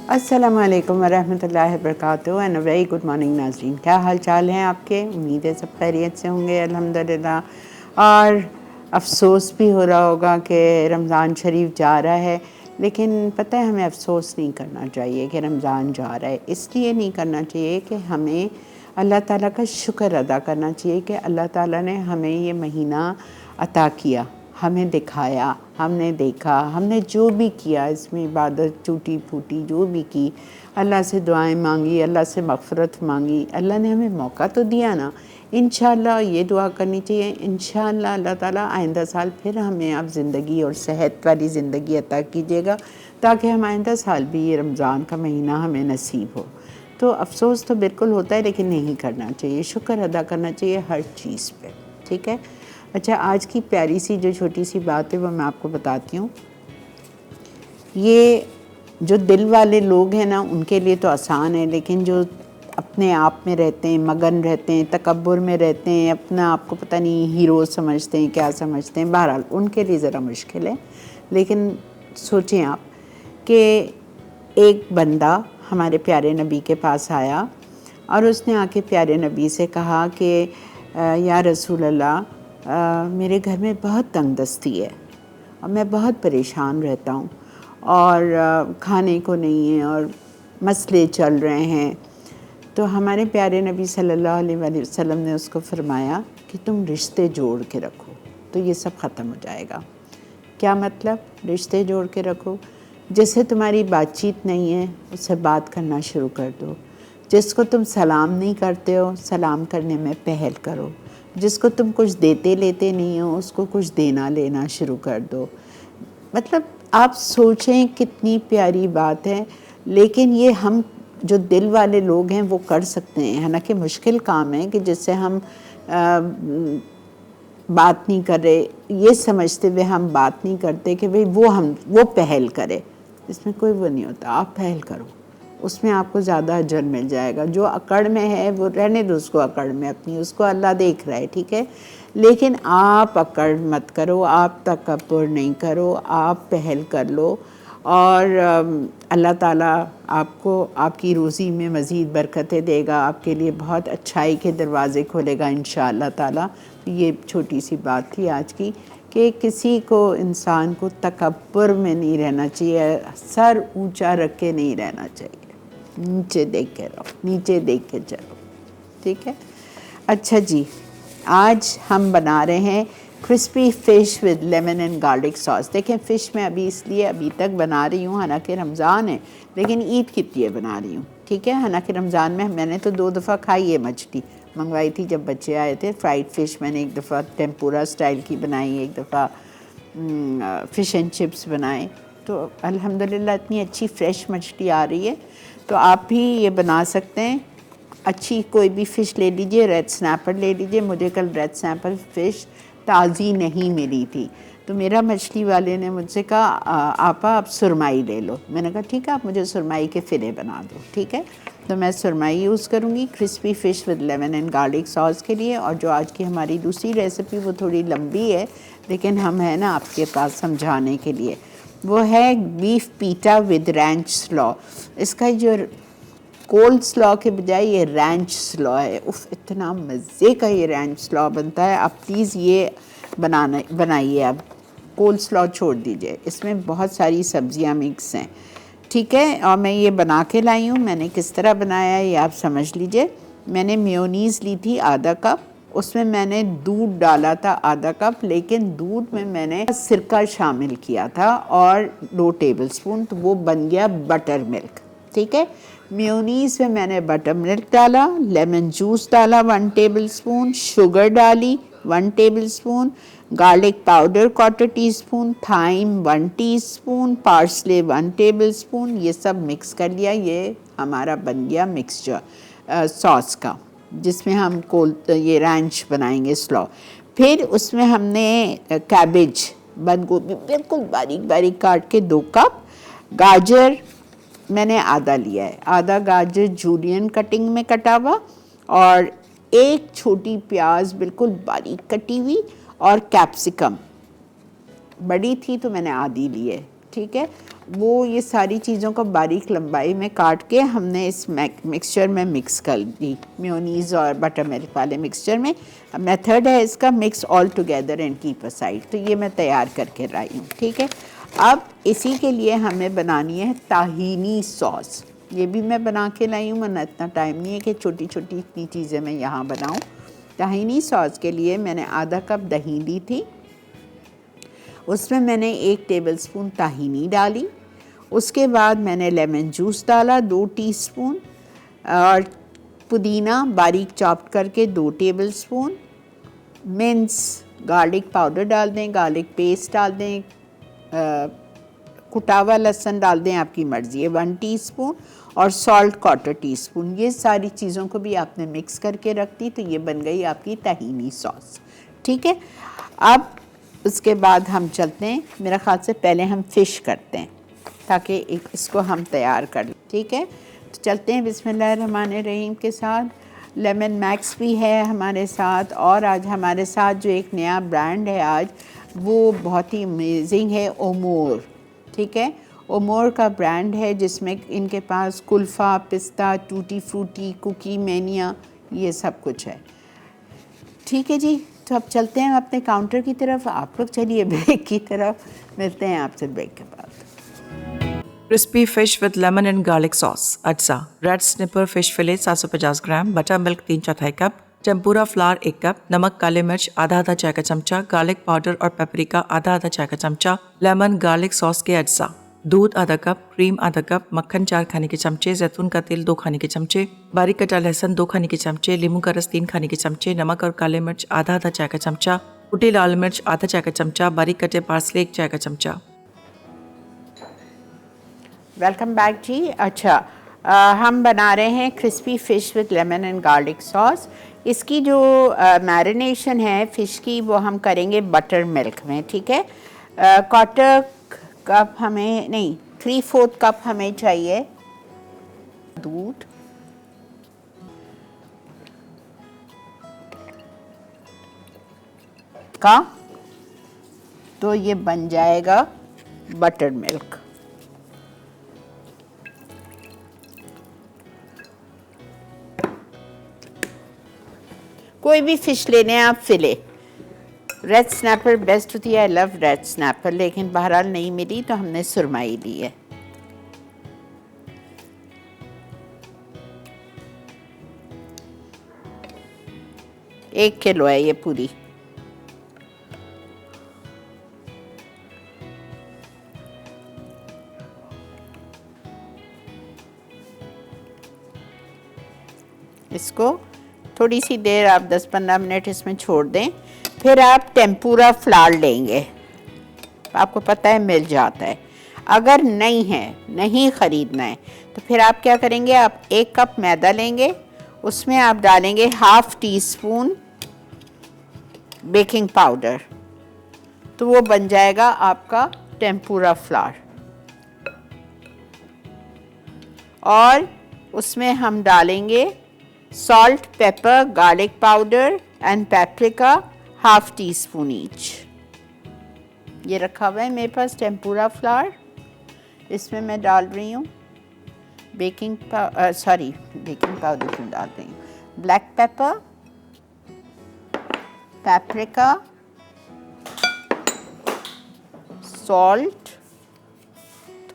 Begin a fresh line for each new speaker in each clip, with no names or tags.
अस्सलाम वालेकुम वरहमतुल्लाहि वबरकातुहू एंड वेरी गुड मॉर्निंग नाज़रीन। क्या हाल चाल हैं आपके? उम्मीद है सब खैरियत से होंगे अल्हम्दुलिल्लाह। और अफसोस भी हो रहा होगा कि रमज़ान शरीफ जा रहा है, लेकिन पता है हमें अफसोस नहीं करना चाहिए कि रमज़ान जा रहा है। इसलिए नहीं करना चाहिए कि हमें अल्लाह ताला का शुक्र अदा करना चाहिए कि अल्लाह ताला ने हमें ये महीना अता किया, हमें दिखाया, हमने देखा, हमने जो भी किया इसमें इबादत टूटी फूटी जो भी की, अल्लाह से दुआएं मांगी, अल्लाह से मग़फ़िरत मांगी, अल्लाह ने हमें मौका तो दिया ना। इंशाअल्लाह ये दुआ करनी चाहिए, इंशाअल्लाह अल्लाह ताला आइंदा साल फिर हमें अब ज़िंदगी और सेहत वाली ज़िंदगी अता कीजिएगा, ताकि हम आइंदा साल भी ये रमज़ान का महीना हमें नसीब हो। तो अफ़सोस तो बिल्कुल होता है, लेकिन नहीं करना चाहिए, शुक्र अदा करना चाहिए हर चीज़ पे, ठीक है। अच्छा, आज की प्यारी सी जो छोटी सी बात है वो मैं आपको बताती हूँ। ये जो दिल वाले लोग हैं ना, उनके लिए तो आसान है, लेकिन जो अपने आप में रहते हैं, मगन रहते हैं, तकब्बुर में रहते हैं, अपना आपको पता नहीं हीरो समझते हैं, क्या समझते हैं, बहरहाल उनके लिए ज़रा मुश्किल है। लेकिन सोचें आप कि एक बंदा हमारे प्यारे नबी के पास आया और उसने आके प्यारे नबी से कहा कि या रसूल अल्लाह, मेरे घर में बहुत तंगदस्ती है और मैं बहुत परेशान रहता हूँ और खाने को नहीं है और मसले चल रहे हैं। तो हमारे प्यारे नबी सल्लल्लाहु अलैहि वसल्लम ने उसको फरमाया कि तुम रिश्ते जोड़ के रखो तो ये सब ख़त्म हो जाएगा। क्या मतलब? रिश्ते जोड़ के रखो, जिससे तुम्हारी बातचीत नहीं है उससे बात करना शुरू कर दो, जिसको तुम सलाम नहीं करते हो सलाम करने में पहल करो, जिसको तुम कुछ देते लेते नहीं हो उसको कुछ देना लेना शुरू कर दो। मतलब आप सोचें कितनी प्यारी बात है, लेकिन ये हम जो दिल वाले लोग हैं वो कर सकते हैं। हालांकि मुश्किल काम है कि जिससे हम बात नहीं कर रहे, ये समझते हुए हम बात नहीं करते कि भाई वो पहल करे। इसमें कोई वो नहीं होता, आप पहल करो, उसमें आपको ज़्यादा अजर मिल जाएगा। जो अकड़ में है वो रहने दो, उसको अकड़ में अपनी, उसको अल्लाह देख रहा है, ठीक है। लेकिन आप अकड़ मत करो, आप तकब्बुर नहीं करो, आप पहल कर लो और अल्लाह ताला आपको आपकी रोज़ी में मज़ीद बरकतें देगा, आपके लिए बहुत अच्छाई के दरवाज़े खोलेगा इंशाअल्लाह ताला। तो ये छोटी सी बात थी आज की कि किसी को, इंसान को तकब्बुर में नहीं रहना चाहिए, सर ऊंचा रख के नहीं रहना चाहिए, नीचे देख के रहो, नीचे देख के चलो, ठीक है। अच्छा जी, आज हम बना रहे हैं crispy fish with lemon and garlic sauce. देखें, फ़िश मैं अभी तक बना रही हूँ, हालांकि रमज़ान है, लेकिन ईद के लिए बना रही हूँ, ठीक है। हालांकि रमज़ान में मैंने तो 2 दफ़ा खाई है, मछली मंगवाई थी जब बच्चे आए थे। फ्राइड फ़िश मैंने एक दफ़ा टेम्पुरा स्टाइल की बनाई, एक दफ़ा फ़िश एंड चिप्स बनाए। तो अल्हम्दुलिल्लाह इतनी अच्छी फ़्रेश मछली आ रही है, तो आप भी ये बना सकते हैं। अच्छी कोई भी फ़िश ले लीजिए, रेड स्नैपर ले लीजिए। मुझे कल रेड स्नैपर फ़िश ताज़ी नहीं मिली थी, तो मेरा मछली वाले ने मुझसे कहा आपा आप सुरमई ले लो। मैंने कहा ठीक है, आप मुझे सुरमई के फ़िले बना दो, ठीक है। तो मैं सुरमई यूज़ करूँगी crispy fish with lemon and garlic sauce के लिए। और जो आज की हमारी दूसरी रेसिपी वो थोड़ी लंबी है, लेकिन हम है ना आपके पास समझाने के लिए, वो है बीफ पीटा विद रैंच स्लॉ। इसका जो कोल्ड स्लॉ के बजाय ये रैंच स्लॉ है, उफ इतना मज़े का ये रैंच स्लॉ बनता है। आप प्लीज़ ये बनाइए। आप कोल्ड स्लॉ छोड़ दीजिए, इसमें बहुत सारी सब्जियां मिक्स हैं, ठीक है। और मैं ये बना के लाई हूँ। मैंने किस तरह बनाया है ये आप समझ लीजिए। मैंने मेयोनीज़ ली थी आधा कप, उसमें मैंने दूध डाला था आधा कप, लेकिन दूध में मैंने सिरका शामिल किया था और 2 टेबलस्पून, तो वो बन गया बटर मिल्क, ठीक है। मेयोनीज़ में मैंने बटर मिल्क डाला, लेमन जूस डाला 1 टेबलस्पून, शुगर डाली 1 tablespoon, garlic powder 1/4 teaspoon, thyme 1 teaspoon, parsley 1 tablespoon, ये सब मिक्स कर लिया। ये हमारा बन गया मिक्सचर सॉस का, जिसमें हम ये रैंच बनाएंगे स्लॉ। फिर उसमें हमने कैबेज, बंद गोभी बिल्कुल बारीक बारीक काट के 2 कप, गाजर मैंने आधा लिया है, आधा गाजर जूलियन कटिंग में कटा हुआ, और 1 छोटी प्याज बिल्कुल बारीक कटी हुई, और कैप्सिकम बड़ी थी तो मैंने आधी ली है, ठीक है। वो ये सारी चीज़ों को बारीक लंबाई में काट के हमने इस मिक्सचर में मिक्स कर दी, मेयोनीज़ और बटर मिल्क वाले मिक्सचर में। मेथड है इसका mix all together and keep aside. तो ये मैं तैयार करके लाई हूँ, ठीक है। अब इसी के लिए हमें बनानी है ताहीनी सॉस। ये भी मैं बना के लाई हूँ, वरना इतना टाइम नहीं है कि छोटी छोटी इतनी चीज़ें मैं यहाँ बनाऊँ। ताहीनी सॉस के लिए मैंने आधा कप दही ली थी, उसमें मैंने 1 टेबलस्पून ताहीनी डाली। उसके बाद मैंने लेमन जूस डाला 2 टीस्पून, और पुदीना बारीक चॉप्ड करके 2 टेबलस्पून, मिन्स गार्लिक पाउडर डाल दें, गार्लिक पेस्ट डाल दें, कुटा हुआ लहसुन डाल दें, आपकी मर्ज़ी है, 1 टीस्पून, और सॉल्ट 1/4 टीस्पून। ये सारी चीज़ों को भी आपने मिक्स करके रख दी, तो ये बन गई आपकी ताहीनी सॉस, ठीक है। अब उसके बाद हम चलते हैं, मेरा ख्याल से पहले हम फ़िश करते हैं ताकि इसको हम तैयार कर लें, ठीक है। तो चलते हैं बिस्मिल्लाहिर्रहमानिर्रहीम के साथ। लेमन मैक्स भी है हमारे साथ, और आज हमारे साथ जो एक नया ब्रांड है आज, वो बहुत ही अमेजिंग है, ओमोर, ठीक है। ओमोर का ब्रांड है जिसमें इनके पास कुल्फ़ा, पिस्ता, टूटी फ्रूटी, कुकी मैनिया, ये सब कुछ है, ठीक है जी। तो अब चलते हैं अपने काउंटर की तरफ, आप लोग चलिए ब्रेक की तरफ। मिलते हैं आपसे ब्रेक के बाद।
Crispy fish with lemon and garlic sauce. Ajza. Red snapper fish fillet 750 gram, buttermilk 3/4 cup, tempura flour 1 cup, नमक काले मिर्च आधा चाय का चमचा, गार्लिक पाउडर और पेपरिका आधा चाय का चमचा, लेमन गार्लिक सॉस के अज्जा, दूध आधा कप, क्रीम आधा कप, मक्खन 4 खाने के चमचे, जैतून का तेल 2 खाने के चमचे, बारीक कटा लहसुन 2 खाने के चमचे, नींबू का रस 3 खाने के चमचे, नमक और काले मिर्च आधा चाय का चमचा, कुटी लाल मिर्च आधा चाय का चमचा, बारीक कटे पार्सले 1 चाय का चमचा।
वेलकम बैक जी। अच्छा, हम बना रहे हैं crispy fish with lemon and garlic sauce. इसकी जो मैरिनेशन है फ़िश की, वो हम करेंगे बटर मिल्क में, ठीक है। 1/4 कप हमें नहीं, 3/4 कप हमें चाहिए दूध, का, तो ये बन जाएगा बटर मिल्क। कोई भी फ़िश लेने आप फिले, रेड स्नैपर बेस्ट होती है, आई लव रेड स्नैपर, लेकिन बहरहाल नहीं मिली तो हमने सुरमई ली है। एक किलो है ये पूरी। इसको थोड़ी सी देर आप 10-15 मिनट इसमें छोड़ दें। फिर आप टेम्पुरा फ्लावर लेंगे, आपको पता है मिल जाता है। अगर नहीं है, नहीं ख़रीदना है, तो फिर आप क्या करेंगे, आप 1 कप मैदा लेंगे, उसमें आप डालेंगे 1/2 टीस्पून बेकिंग पाउडर, तो वो बन जाएगा आपका टेम्पुरा फ्लावर। और उसमें हम डालेंगे salt, paper, garlic powder and paprika 1/2 teaspoon each. ये रखा हुआ है मेरे पास टेम्पुरा फ्लावर। इसमें मैं डाल रही हूँ बेकिंग पाउडर क्यों डाल रही हूँ, ब्लैक पेपर, पेपरिका, सॉल्ट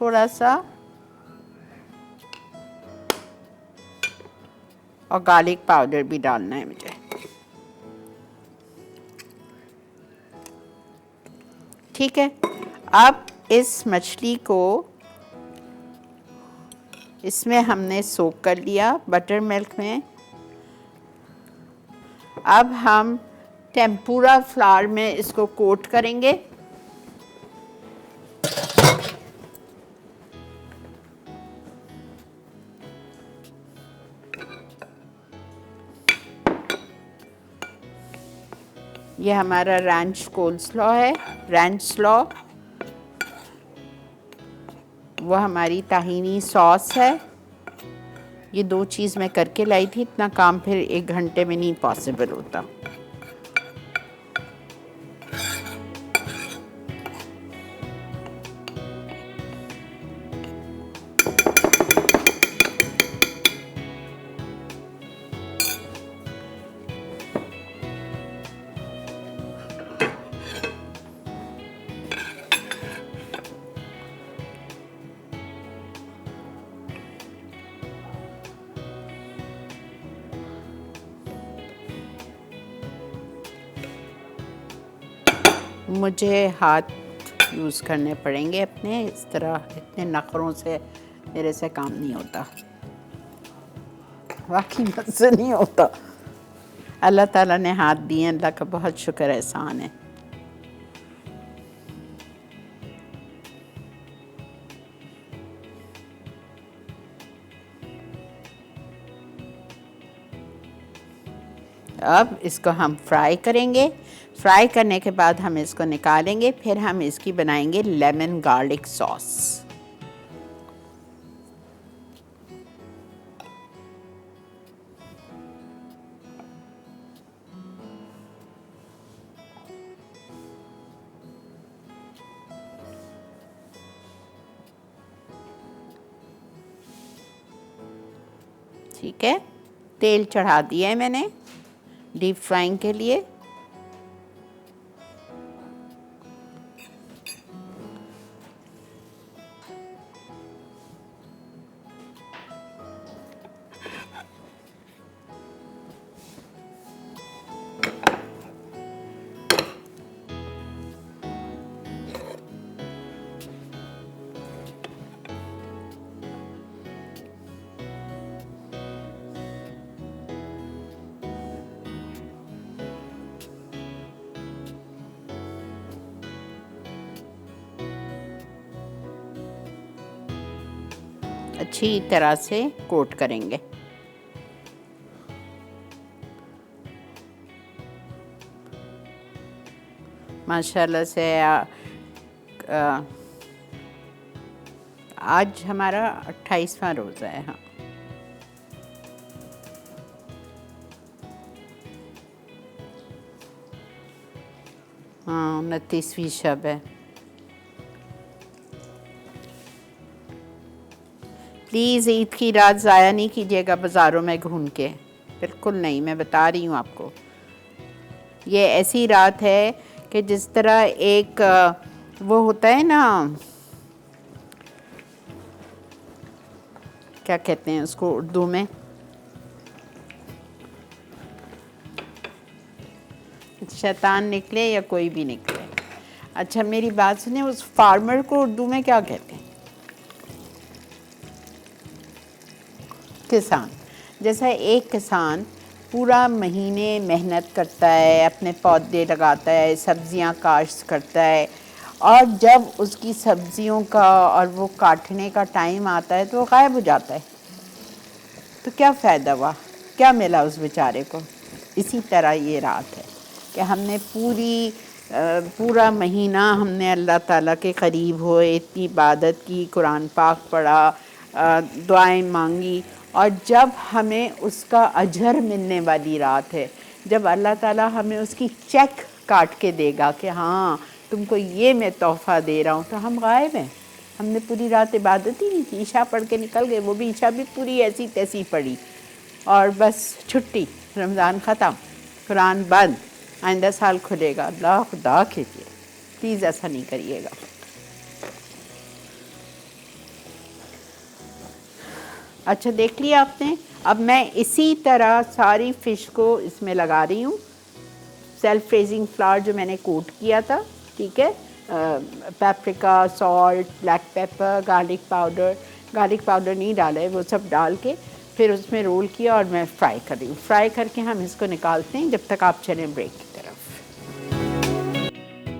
थोड़ा सा, और गार्लिक पाउडर भी डालना है मुझे, ठीक है। अब इस मछली को इसमें हमने सोक कर लिया बटर मिल्क में। अब हम टेम्पुरा फ्लावर में इसको कोट करेंगे। ये हमारा रैंच कोल्स्लॉ है, रैंच स्लॉ, वो हमारी ताहीनी सॉस है। ये 2 चीज़ मैं करके लाई थी, इतना काम फिर 1 घंटे में नहीं पॉसिबल होता। मुझे हाथ यूज़ करने पड़ेंगे अपने, इस तरह इतने नखरों से मेरे से काम नहीं होता, वाकई मुझसे नहीं होता। अल्लाह ताला ने हाथ दिए, अल्लाह का बहुत शुक्र एहसान है। अब इसको हम फ्राई करेंगे। फ्राई करने के बाद हम इसको निकालेंगे, फिर हम इसकी बनाएंगे लेमन गार्लिक सॉस। ठीक है, तेल चढ़ा दिया है मैंने डीप फ्राइंग के लिए। अच्छी तरह से कोट करेंगे। माशाल्लाह से आज हमारा 28वां रोज़ा है। हाँ, हाँ, 29वीं शब है। प्लीज़ ईद की रात ज़ाया नहीं कीजिएगा बाज़ारों में घूम के, बिल्कुल नहीं, मैं बता रही हूँ आपको। ये ऐसी रात है कि जिस तरह एक वो होता है ना, क्या कहते हैं उसको उर्दू में, शैतान निकले या कोई भी निकले। अच्छा मेरी बात सुने, उस फार्मर को उर्दू में क्या कहते हैं? किसान। जैसा एक किसान पूरा महीने मेहनत करता है, अपने पौधे लगाता है, सब्जियां काश्त करता है, और जब उसकी सब्जियों का और वो काटने का टाइम आता है तो वो गायब हो जाता है, तो क्या फ़ायदा हुआ, क्या मिला उस बेचारे को? इसी तरह ये रात है कि हमने पूरा महीना हमने अल्लाह ताला के करीब हुए, इतनी इबादत की, कुरान पाक पढ़ा, दुआएं मांगी, और जब हमें उसका अजर मिलने वाली रात है, जब अल्लाह ताला हमें उसकी चेक काट के देगा कि हाँ तुमको ये मैं तोहफ़ा दे रहा हूँ, तो हम गायब हैं। हमने पूरी रात इबादत ही नहीं की, ईशा पढ़ के निकल गए, वो भी ईशा भी पूरी ऐसी तैसी पढ़ी, और बस छुट्टी, रमज़ान ख़त्म, कुरान बंद, आइंदा साल खुलेगा। अल्लाह खुदा कीजिए, प्लीज़ ऐसा नहीं करिएगा। अच्छा देख लिया आपने। अब मैं इसी तरह सारी फ़िश को इसमें लगा रही हूँ, सेल्फ रेजिंग फ्लावर जो मैंने कोट किया था, ठीक है, paprika, salt, black pepper, garlic powder नहीं डाला है, वो सब डाल के फिर उसमें रोल किया और मैं फ्राई कर रही हूँ। फ्राई करके हम इसको निकालते हैं, जब तक आप चलें ब्रेक की तरफ।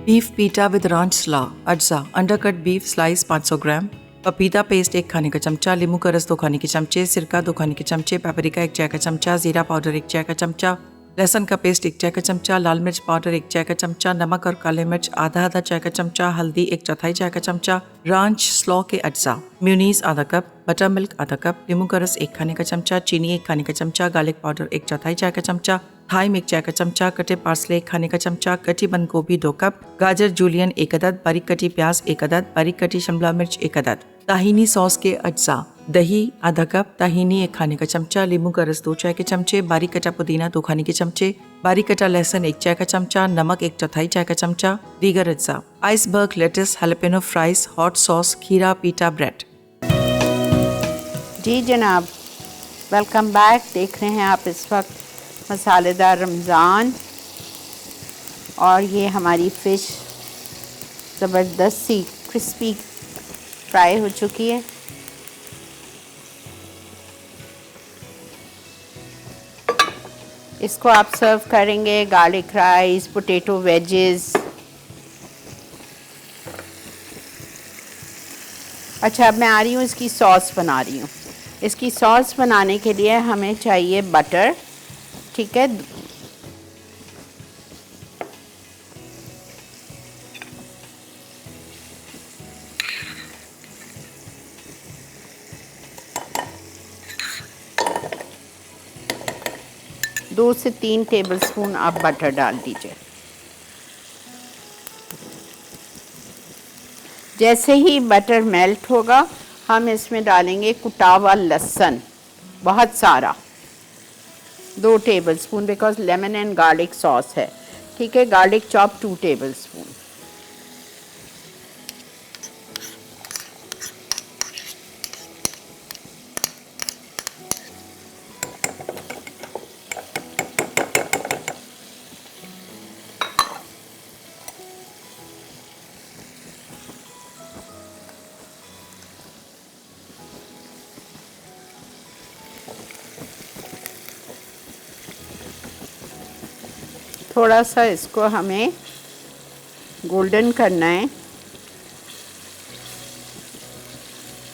बीफ पीटा विद रांच स्ला अज्जा, अंडरकट बीफ स्लाइस 500 ग्राम, पपीता पेस्ट 1 खाने का चमचा, नींबू का रस 2 खाने के चमचे, सिरका 2 खाने के चमचे, पेपरिका 1 चाय का चमचा, जीरा पाउडर 1 चाय का चमचा, लहसुन का पेस्ट 1 चाय का चमचा, लाल मिर्च पाउडर 1 चाय का चमचा, नमक और काले मिर्च आधा चाय का चमचा, हल्दी 1/4 चाय का चमचा, रांच स्लॉ के अज्जा, म्यूनीस आधा कप, बटर मिल्क आधा कप, नींबू का रस 1 खाने का चमचा, चीनी 1 खाने का चमचा, गार्लिक पाउडर 1/4 चाय का चमचा, थाइम 1 चाय का चमचा, कटे पार्सले 1 खाने का चमचा, कटी बंद गोभी 2 कप, गाजर जूलियन 1 अदद, बारीक कटी प्याज 1 अदद, बारीक कटी शिमला मिर्च 1 अदद, ताहीनी सॉस के अज्जा, दही आधा कप, ताहीनी 1 खाने का चमचा, नींबू का रस 2 चाय के चमचे, बारीक कटा पुदीना 2 खाने के चमचे, बारीक कटा लहसुन 1 चाय का चमचा, नमक 1/4 चाय का चमचा, दीगर अज्जा, iceberg lettuce, jalapeno fries, hot sauce, खीरा पीटा ब्रेड।
जी जनाब, वेलकम बैक। देख रहे हैं आप इस वक्त मसालेदार रमज़ान, और ये हमारी फ़िश ज़बरदस्त सी क्रिस्पी फ्राई हो चुकी है। इसको आप सर्व करेंगे गार्लिक राइस, पोटैटो वेजेस। अच्छा, अब मैं आ रही हूँ इसकी सॉस बना रही हूँ। इसकी सॉस बनाने के लिए हमें चाहिए बटर, ठीक है। दो से 3 टेबलस्पून आप बटर डाल दीजिए। जैसे ही बटर मेल्ट होगा हम इसमें डालेंगे कुटा हुआ लहसुन, बहुत सारा, 2 tablespoon, because lemon and garlic sauce है, ठीक है। Garlic chop 2 tablespoon. थोड़ा सा इसको हमें गोल्डन करना है।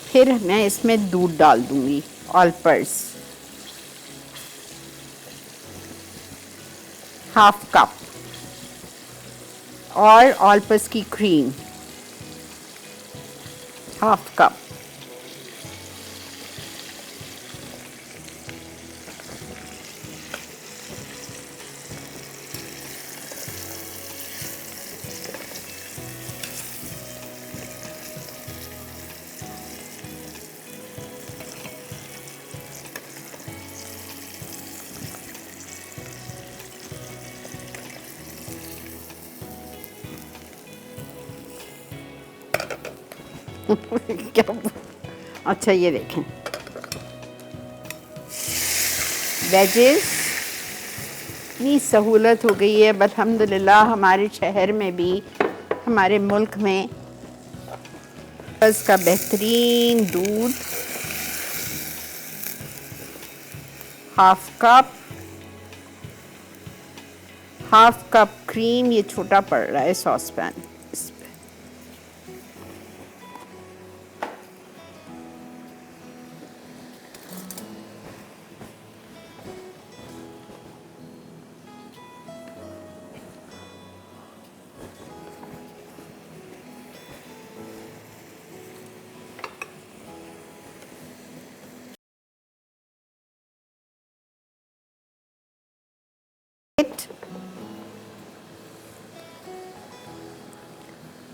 फिर मैं इसमें दूध डाल दूंगी, ऑल पर्स, 1/2 कप, और ऑल पर्स की क्रीम 1/2 कप। क्या? अच्छा, ये देखें वेजेस, इतनी सहूलत हो गई है अल्हम्दुलिल्लाह हमारे शहर में भी, हमारे मुल्क में। इसका बेहतरीन दूध 1/2 कप, 1/2 कप क्रीम, ये छोटा पड़ रहा है सॉस पैन।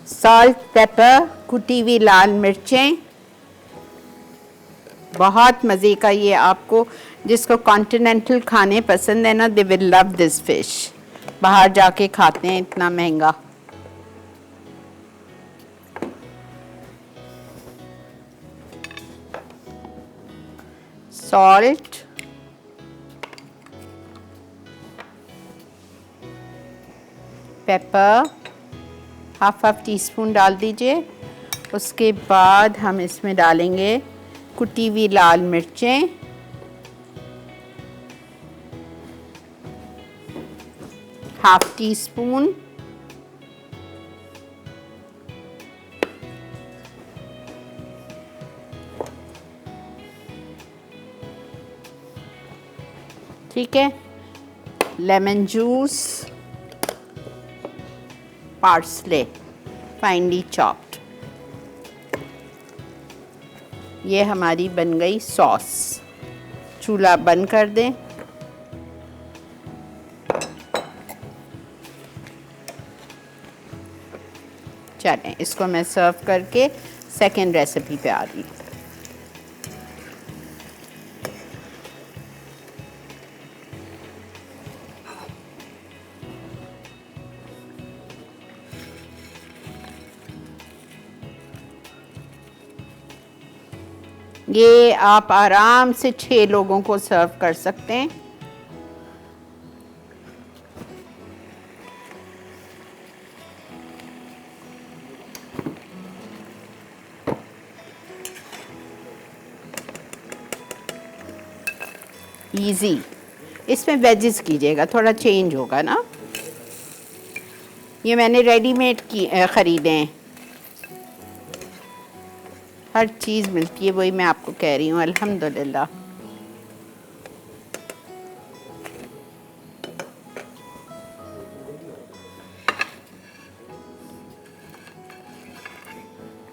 सॉल्ट, पेपर, कुटी हुई लाल मिर्चें, बहुत मज़े का ये। आपको जिसको कॉन्टिनेंटल खाने पसंद है ना, दे विल लव दिस फिश। बाहर जाके खाते हैं इतना महंगा। सॉल्ट, पेपर 1/2 टीस्पून डाल दीजिए। उसके बाद हम इसमें डालेंगे कुटी हुई लाल मिर्चें, ½ टीस्पून, ठीक है। Lemon juice, parsley finally chopped. ये हमारी बन गई सॉस। चूल्हा बंद कर दें। चलें, इसको मैं सर्व करके सेकेंड रेसिपी पे आ रही हूँ। ये आप आराम से 6 लोगों को सर्व कर सकते हैं। इजी। इसमें वेजेस कीजिएगा, थोड़ा चेंज होगा ना। ये मैंने रेडीमेड की ख़रीदे हैं, हर चीज़ मिलती है, वही मैं आपको कह रही हूँ अल्हम्दुलिल्लाह।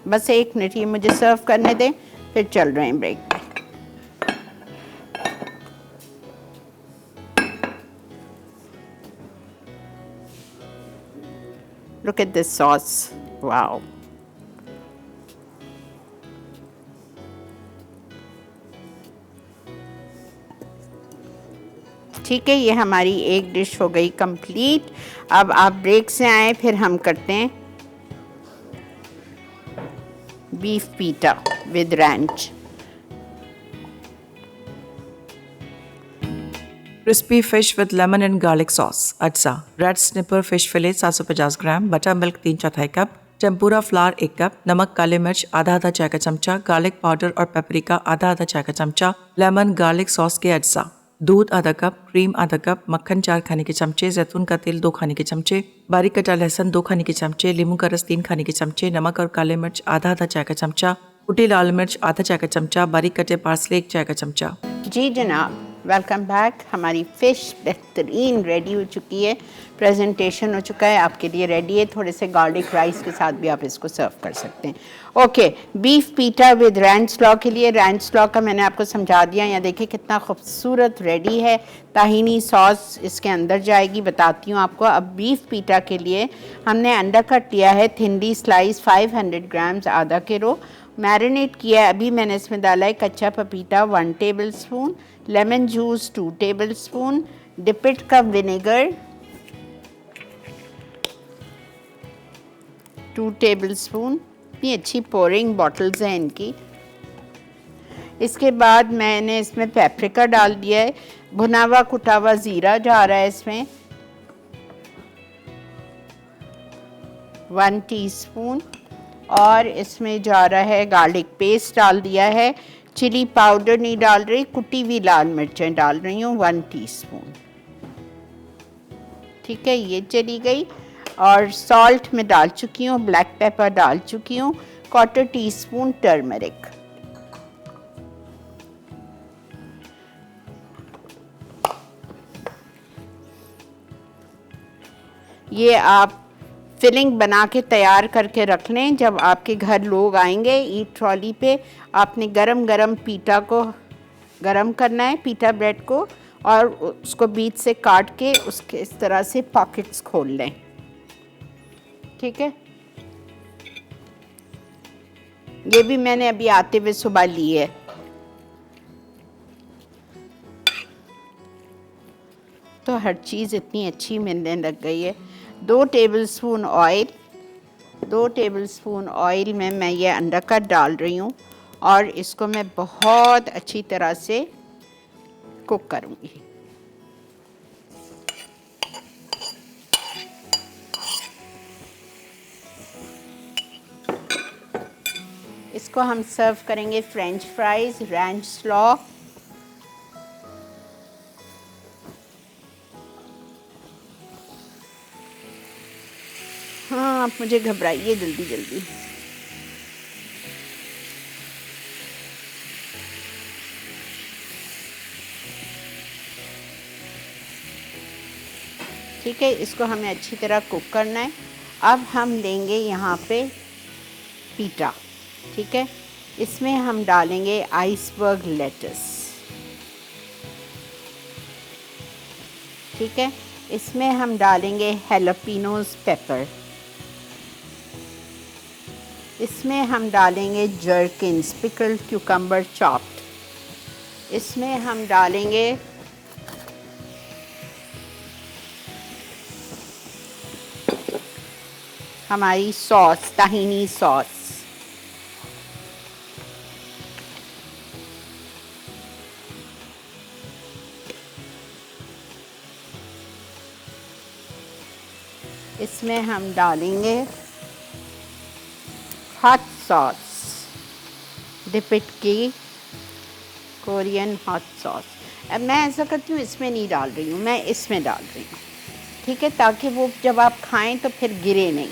बस 1 मिनट, ये मुझे सर्व करने दें, फिर चल रहे हैं ब्रेक पे। Look at this sauce. Wow. ठीक है, ये हमारी एक डिश हो गई कंप्लीट। अब आप ब्रेक से आए, फिर हम करते हैं beef pita with ranch.
Crispy fish with lemon and garlic sauce, अज्जा, red snapper fish fillet 750 gram, buttermilk 3/4 cup, tempura flour 1 cup, नमक काले मिर्च आधा चाय का चमचा, गार्लिक पाउडर और पेपरिका आधा चाय का चमचा, लेमन गार्लिक सॉस के अज्जा, दूध आधा कप, क्रीम आधा कप, मक्खन 4 खाने के चमचे, जैतून का तेल 2 खाने के चमचे, बारीक कटा लहसुन 2 खाने के चमचे, नींबू का रस 3 खाने के चमचे, नमक और काले मिर्च आधा चाय का चमचा, कुटी लाल मिर्च आधा चाय का चमचा, बारीक कटे पार्सले 1 चाय का चमचा।
जी जनाब, वेलकम बैक। हमारी फ़िश बेहतरीन रेडी हो चुकी है, प्रेजेंटेशन हो चुका है, आपके लिए रेडी है। थोड़े से गार्लिक राइस के साथ भी आप इसको सर्व कर सकते हैं। Okay, beef pita with ranch स्लॉ के लिए, रैंच स्लॉ का मैंने आपको समझा दिया। यहाँ देखिए कितना खूबसूरत रेडी है। ताहिनी सॉस इसके अंदर जाएगी, बताती हूँ आपको। अब बीफ पीटा के लिए हमने अंडा कट लिया है, थिनली स्लाइस 500 ग्राम्स, आधा किलो मैरिनेट किया है। अभी मैंने इसमें डाला है कच्चा पपीता 1 tablespoon, lemon juice 2 tablespoon, डिपिट का विनेगर 2 टेबल स्पून। इतनी अच्छी पोरिंग बॉटल्स हैं इनकी। इसके बाद मैंने इसमें पेपरिका डाल दिया है, भुना हुआ कुटा हुआ ज़ीरा जा रहा है इसमें 1 टीस्पून, और इसमें जा रहा है गार्लिक पेस्ट डाल दिया है। चिली पाउडर नहीं डाल रही, कुटी हुई लाल मिर्चें डाल रही हूँ 1 टीस्पून। ठीक है, ये चली गई। और सॉल्ट में डाल चुकी हूँ, ब्लैक पेपर डाल चुकी हूँ, 1/4 टीस्पून टर्मरिक। ये आप फिलिंग बना के तैयार करके रख लें। जब आपके घर लोग आएंगे ईट ट्रॉली पे, आपने गरम गरम पीटा को गरम करना है, पीटा ब्रेड को, और उसको बीच से काट के उसके इस तरह से पॉकेट्स खोल लें। ठीक है, ये भी मैंने अभी आते हुए सुबह ली है। तो हर चीज़ इतनी अच्छी मिलने लग गई है। 2 टेबलस्पून ऑयल, 2 टेबलस्पून ऑयल में मैं ये अंडा कट डाल रही हूँ, और इसको मैं बहुत अच्छी तरह से कुक करूँगी। इसको हम सर्व करेंगे फ्रेंच फ्राइज, रैंच स्लॉ। हाँ, आप मुझे घबराइए जल्दी जल्दी। ठीक है, इसको हमें अच्छी तरह कुक करना है। अब हम लेंगे यहाँ पे पीटा। ठीक है, इसमें हम डालेंगे आइसबर्ग लेटस। ठीक है, इसमें हम डालेंगे हैलोपिनोज पेपर। इसमें हम डालेंगे जर्किन्स, पिकल्ड क्यूकम्बर चॉप्ड। इसमें हम डालेंगे हमारी सॉस, ताहिनी सॉस। इसमें हम डालेंगे हॉट सॉस, डिपिट की कोरियन हॉट सॉस। अब मैं ऐसा करती हूँ, इसमें नहीं डाल रही हूँ, मैं इसमें डाल रही हूँ, ठीक है, ताकि वो जब आप खाएं तो फिर गिरे नहीं।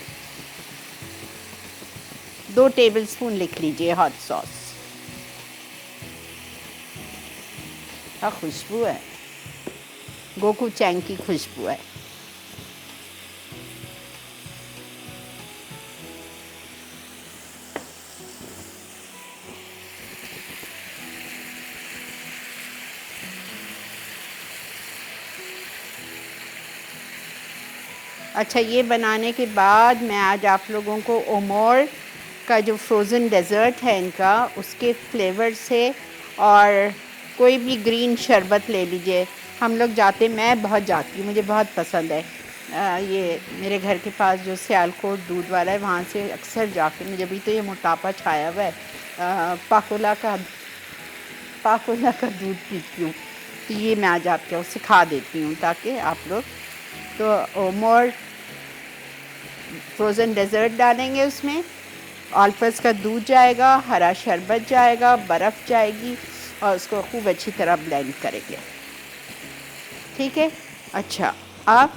2 टेबलस्पून लिख लीजिए हॉट सॉस। क्या खुशबू है, गोकू चैंग की खुशबू है। अच्छा, ये बनाने के बाद मैं आज आप लोगों को ओमोर का जो फ्रोज़न डेज़र्ट है इनका, उसके फ्लेवर से, और कोई भी ग्रीन शरबत ले लीजिए। हम लोग जाते, मैं बहुत जाती हूँ, मुझे बहुत पसंद है। ये मेरे घर के पास जो सियालकोट दूध वाला है, वहाँ से अक्सर जाके, मुझे भी तो ये मोटापा छाया हुआ है, पाकोला का दूध पीती हूँ। तो ये मैं आज आपको सिखा देती हूँ ताकि आप लोग, तो ओमोर फ्रोज़न डेज़र्ट डालेंगे, उसमें ऑलपस का दूध जाएगा, हरा शरबत जाएगा, बर्फ़ जाएगी, और उसको खूब अच्छी तरह ब्लेंड करेंगे, ठीक है। अच्छा, अब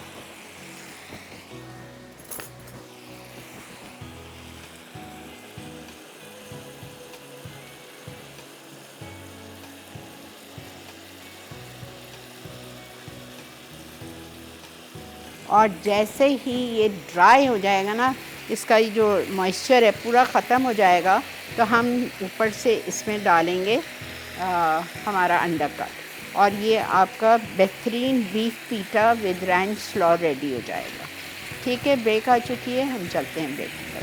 और जैसे ही ये ड्राई हो जाएगा ना, इसका ये जो मॉइस्चर है पूरा ख़त्म हो जाएगा, तो हम ऊपर से इसमें डालेंगे हमारा अंडा कट, और ये आपका बेहतरीन beef pita with ranch स्लॉ ready हो जाएगा, ठीक है। ब्रेक आ चुकी है, हम चलते हैं ब्रेक पर।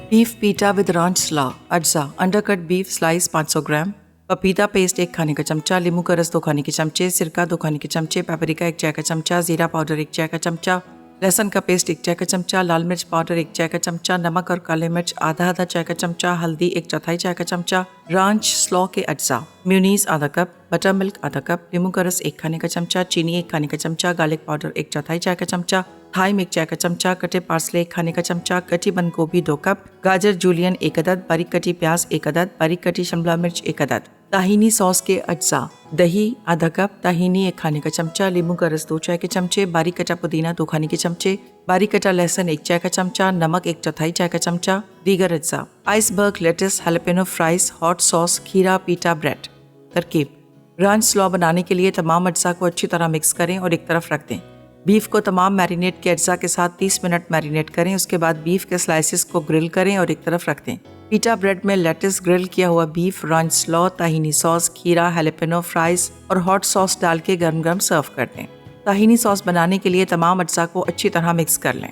बीफ पीटा विद रांच स्ला, अज्जा, अंडरकट बीफ स्लाइस 500 ग्राम, पपीता पेस्ट 1 खाने का चमचा, नींबू का रस 2 खाने के चमचे, सिरका 2 खाने के चमचे, पेपरिका 1 चाय का चमचा, जीरा पाउडर 1 चाय का चमचा, लहसुन का पेस्ट 1 चाय का चमचा, लाल मिर्च पाउडर 1 चाय का चमचा, नमक और काले मिर्च आधा चाय का चमचा, हल्दी 1/4 चाय का चमचा, रांच स्लॉ के अज्जा, म्यूनीस आधा कप, बटर मिल्क आधा कप, नींबू का रस 1 खाने का चमचा, चीनी 1 खाने का चमचा, गार्लिक पाउडर 1/4 चाय का चमचा, थाइम 1 चाय का चमचा, कटे पार्सले 1 खाने का चमचा, कटी बंद गोभी 2 कप, गाजर जूलियन 1 अदद, बारीक कटी प्याज 1 अदद, बारीक कटी शिमला मिर्च 1 अदद, ताहीनी सॉस के अज्जा, दही आधा कप, ताहीनी 1 खाने का चमचा, नींबू का रस 2 चाय के चमचे, बारीक कटा पुदीना 2 खाने के चमचे, बारीक कटा लहसुन 1 चाय का चमचा, नमक 1/4 चाय का चमचा, दीगर अज्जा, iceberg lettuce, jalapeno fries, hot sauce, खीरा पीटा ब्रेड। तरकीब: रांच स्लॉ बनाने के लिए तमाम अज्जा को अच्छी तरह मिक्स करें और एक तरफ रख दें। बीफ को तमाम मैरिनेट के अज्जा के साथ 30 मिनट मैरिनेट करें। उसके बाद बीफ के स्लाइसेस को ग्रिल करें और एक तरफ रख दें। पीटा ब्रेड में लेटिस, ग्रिल किया हुआ बीफ, रांच स्लॉ, ताहीनी सॉस, खीरा, हैलोपेनो फ्राइज और हॉट सॉस डाल के गर्म गर्म सर्व कर दें। ताहीनी सॉस बनाने के लिए तमाम अज्जा को अच्छी तरह मिक्स कर लें।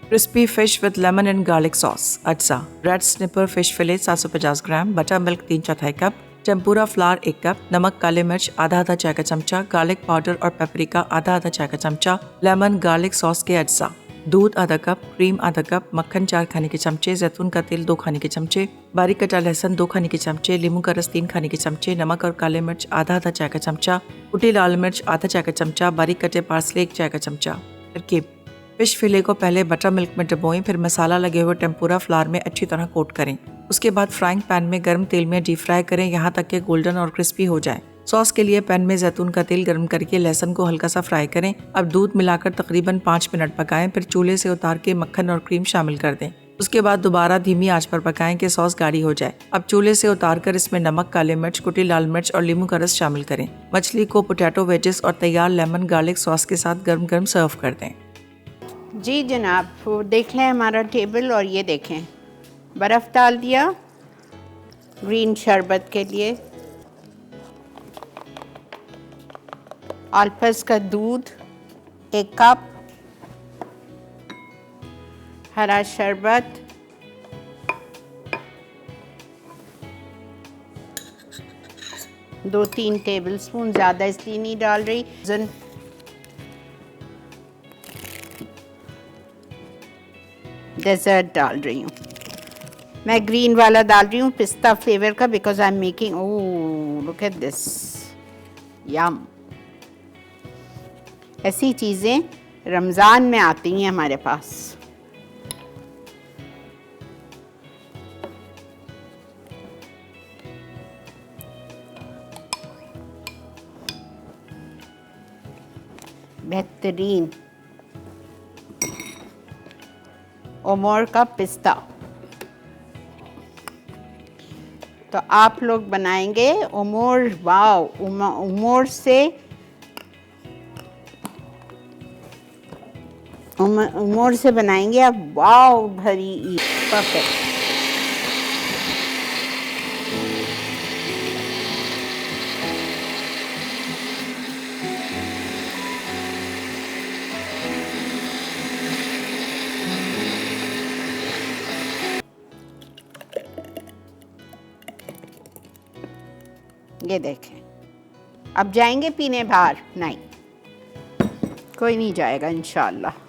Crispy fish with lemon and garlic sauce अज्जा, red snapper fish fillet 750 gram, buttermilk 3/4 cup, tempura flour 1 cup, नमक, काले मिर्च आधा चाय का चमचा, गार्लिक पाउडर और पेपरिका आधा चाय का चमचा, लेमन गार्लिक सॉस के अज्जा, दूध आधा कप, क्रीम आधा कप, मक्खन 4 खाने के चमचे, जैतून का तेल 2 खाने के चमचे, बारीक कटा लहसुन 2 खाने के चमचे, नींबू का रस 3 खाने के चमचे, नमक और काले मिर्च आधा चाय का चमचा, कुटी लाल मिर्च आधा चाय का चमचा, बारीक कटे पार्सले 1 चाय का चमचा। तरकीब: फिश फिले को पहले बटर मिल्क में डुबोएं, फिर मसाला लगे हुए टेम्पुरा फ्लावर में अच्छी तरह कोट करें। उसके बाद फ्राइंग पैन में गर्म तेल में डीप फ्राई करें यहाँ तक कि गोल्डन और क्रिस्पी हो जाए। सॉस के लिए पैन में जैतून का तेल गर्म करके लहसुन को हल्का सा फ्राई करें। अब दूध मिलाकर तकरीबन 5 मिनट पकाएं, फिर चूल्हे से उतार के मक्खन और क्रीम शामिल कर दें। उसके बाद दोबारा धीमी आंच पर पकाएं कि सॉस गाढ़ी हो जाए। अब चूल्हे से उतारकर इसमें नमक, काले मिर्च, कुटी लाल मिर्च और नींबू का रस शामिल करें। मछली को पोटैटो वेजेस और तैयार लेमन गार्लिक सॉस के साथ गर्म गर्म सर्व कर दें।
जी जनाब, वो देख लें हमारा टेबल, और ये देखें बर्फ़ डाल दिया ग्रीन शरबत के लिए, ऑलपस का दूध 1 कप, हरा शरबत, दो 3 टेबलस्पून, ज़्यादा इसलिए नहीं डाल रही, डेजर्ट डाल रही हूँ। मैं ग्रीन वाला डाल रही हूँ पिस्ता फ्लेवर का, because I am making, oh look at this, yum. ऐसी चीज़ें रमज़ान में आती हैं हमारे पास। बेहतरीन उमर का पिस्ता। तो आप लोग बनाएंगे उमर, वाओ, उमर से उमर से बनाएंगे आप, वाओ भरी ईद, परफेक्ट। ये देखें, अब जाएंगे पीने बाहर? नहीं, कोई नहीं जाएगा इंशाल्लाह।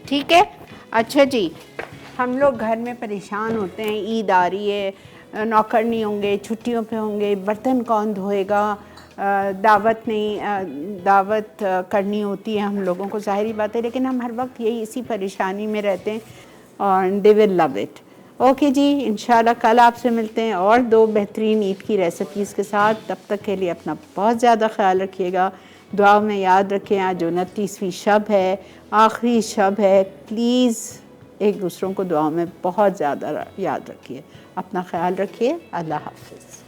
ठीक है, अच्छा जी, हम लोग घर में परेशान होते हैं, ईद आ रही है, नौकर नहीं होंगे, छुट्टियों पे होंगे, बर्तन कौन धोएगा, दावत नहीं, दावत करनी होती है हम लोगों को, ज़ाहिरी बात है, लेकिन हम हर वक्त यही इसी परेशानी में रहते हैं और they will love it. Okay जी, इंशाल्लाह कल आपसे मिलते हैं और 2 बेहतरीन ईद की रेसिपीज़ के साथ। तब तक के लिए अपना बहुत ज़्यादा ख्याल रखिएगा, दुआ में याद रखें आज 29वीं शब है, आखिरी शब है। प्लीज़ एक दूसरों को दुआ में बहुत ज़्यादा याद रखिए, अपना ख्याल रखिए। अल्लाह हाफ़िज़।